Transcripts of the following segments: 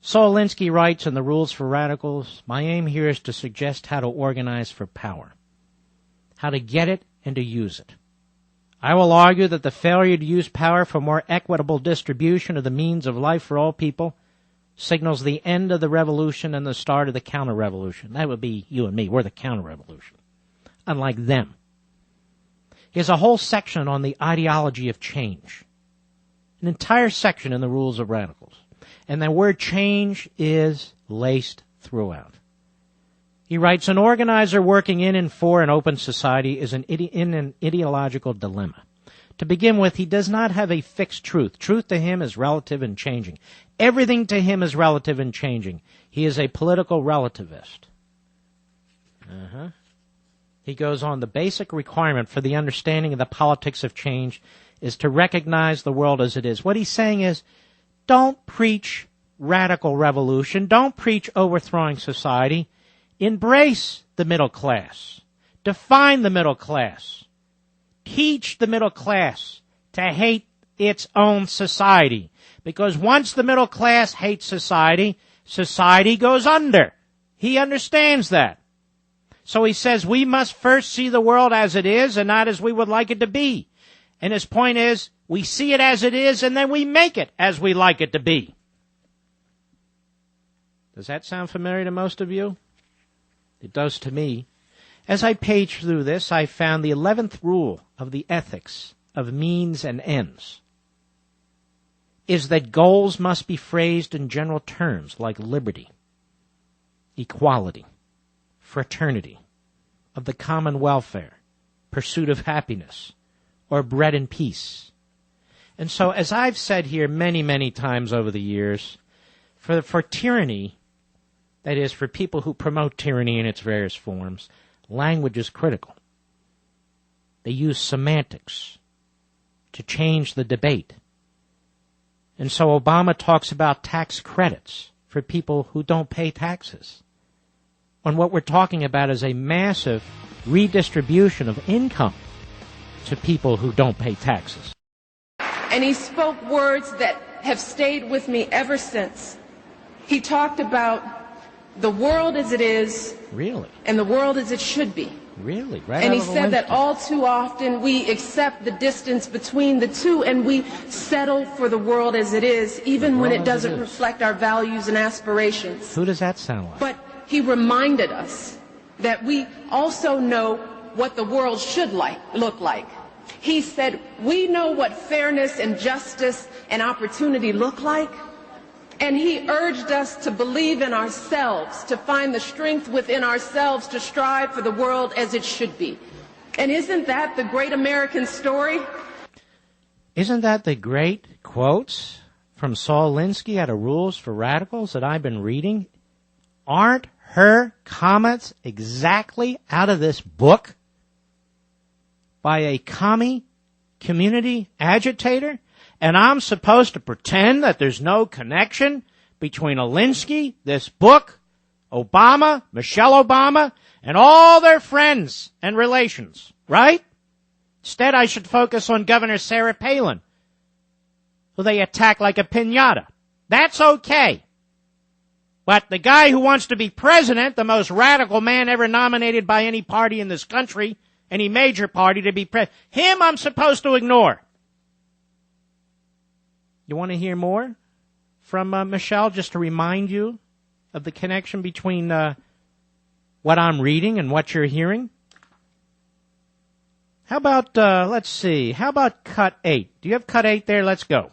Saul Alinsky writes in The Rules for Radicals, "My aim here is to suggest how to organize for power, how to get it and to use it. I will argue that the failure to use power for more equitable distribution of the means of life for all people signals the end of the revolution and the start of the counter-revolution." That would be you and me. We're the counter-revolution, unlike them. Here's a whole section on the ideology of change, an entire section in The Rules of Radicals. And the word change is laced throughout. He writes, "An organizer working in and for an open society is in an ideological dilemma. To begin with, he does not have a fixed truth. Truth to him is relative and changing. Everything to him is relative and changing. He is a political relativist." He goes on, "The basic requirement for the understanding of the politics of change is to recognize the world as it is." What he's saying is, don't preach radical revolution. Don't preach overthrowing society. Embrace the middle class. Define the middle class. Teach the middle class to hate its own society. Because once the middle class hates society, society goes under. He understands that. So he says we must first see the world as it is and not as we would like it to be. And his point is, we see it as it is and then we make it as we like it to be. Does that sound familiar to most of you? It does to me. As I paged through this, I found the 11th rule of the ethics of means and ends is that goals must be phrased in general terms like liberty, equality, fraternity, of the common welfare, pursuit of happiness, or bread and peace. And so, as I've said here many, many times over the years, for tyranny, that is, for people who promote tyranny in its various forms, language is critical. They use semantics to change the debate. And so Obama talks about tax credits for people who don't pay taxes. And what we're talking about is a massive redistribution of income to people who don't pay taxes. And he spoke words that have stayed with me ever since. He talked about the world as it is, really, and the world as it should be. Really? Right. And he said that all too often we accept the distance between the two and we settle for the world as it is, even when it doesn't reflect our values and aspirations. Who does that sound like? But he reminded us that we also know what the world should look like. He said, we know what fairness and justice and opportunity look like. And he urged us to believe in ourselves, to find the strength within ourselves to strive for the world as it should be. And isn't that the great American story? Isn't that the great quotes from Saul Alinsky out of Rules for Radicals that I've been reading? Aren't her comments exactly out of this book by a commie community agitator? And I'm supposed to pretend that there's no connection between Alinsky, this book, Obama, Michelle Obama, and all their friends and relations, right? Instead, I should focus on Governor Sarah Palin, who they attack like a piñata. That's okay. But the guy who wants to be president, the most radical man ever nominated by any party in this country, any major party to be president, him I'm supposed to ignore. You want to hear more from Michelle, just to remind you of the connection between what I'm reading and what you're hearing? How about, let's see, how about cut 8? Do you have cut 8 there? Let's go.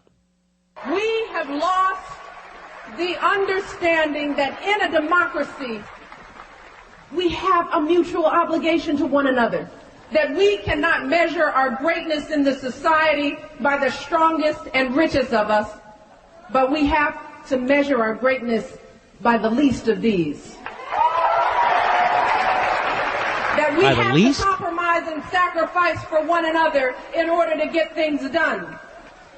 We have lost the understanding that in a democracy, we have a mutual obligation to one another. That we cannot measure our greatness in the society by the strongest and richest of us, but we have to measure our greatness by the least of these. That we have to compromise and sacrifice for one another in order to get things done.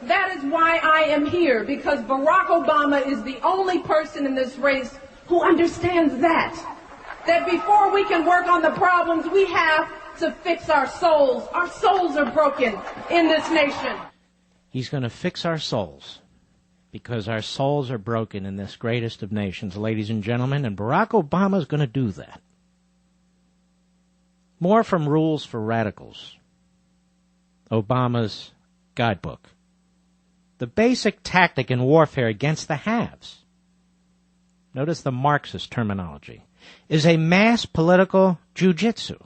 That is why I am here, because Barack Obama is the only person in this race who understands that. That before we can work on the problems, we have to fix our souls. Our souls are broken in this nation. He's going to fix our souls because our souls are broken in this greatest of nations, ladies and gentlemen, and Barack Obama is going to do that. More from Rules for Radicals, Obama's guidebook. The basic tactic in warfare against the haves, notice the Marxist terminology, is a mass political jujitsu.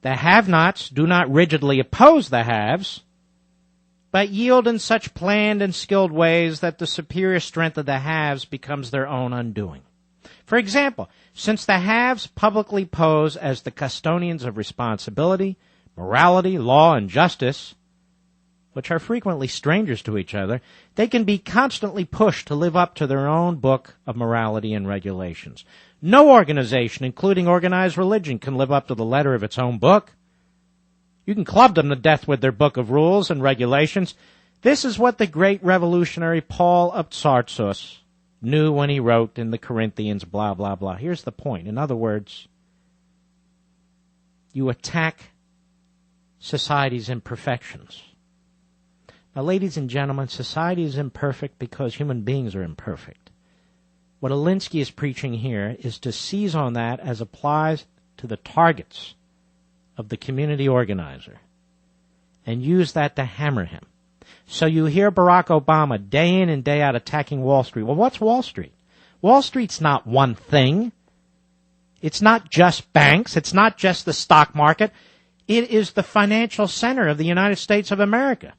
The have-nots do not rigidly oppose the haves, but yield in such planned and skilled ways that the superior strength of the haves becomes their own undoing. For example, since the haves publicly pose as the custodians of responsibility, morality, law, and justice, which are frequently strangers to each other, they can be constantly pushed to live up to their own book of morality and regulations. No organization, including organized religion, can live up to the letter of its own book. You can club them to death with their book of rules and regulations. This is what the great revolutionary Paul of Tarsus knew when he wrote in the Corinthians, blah, blah, blah. Here's the point. In other words, you attack society's imperfections. Now, ladies and gentlemen, society is imperfect because human beings are imperfect. What Alinsky is preaching here is to seize on that as applies to the targets of the community organizer and use that to hammer him. So you hear Barack Obama day in and day out attacking Wall Street. Well, what's Wall Street? Wall Street's not one thing. It's not just banks. It's not just the stock market. It is the financial center of the United States of America.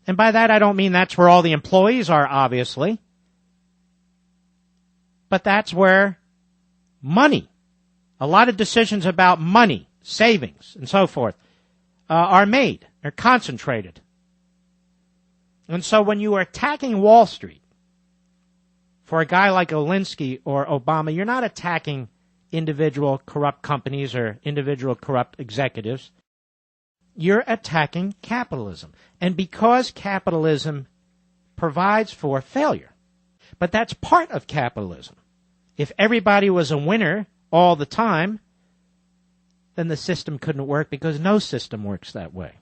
And by that I don't mean that's where all the employees are, obviously. But that's where money, a lot of decisions about money, savings, and so forth, are made, are concentrated. And so when you are attacking Wall Street, for a guy like Alinsky or Obama, you're not attacking individual corrupt companies or individual corrupt executives. You're attacking capitalism. And because capitalism provides for failure, but that's part of capitalism. If everybody was a winner all the time, then the system couldn't work because no system works that way.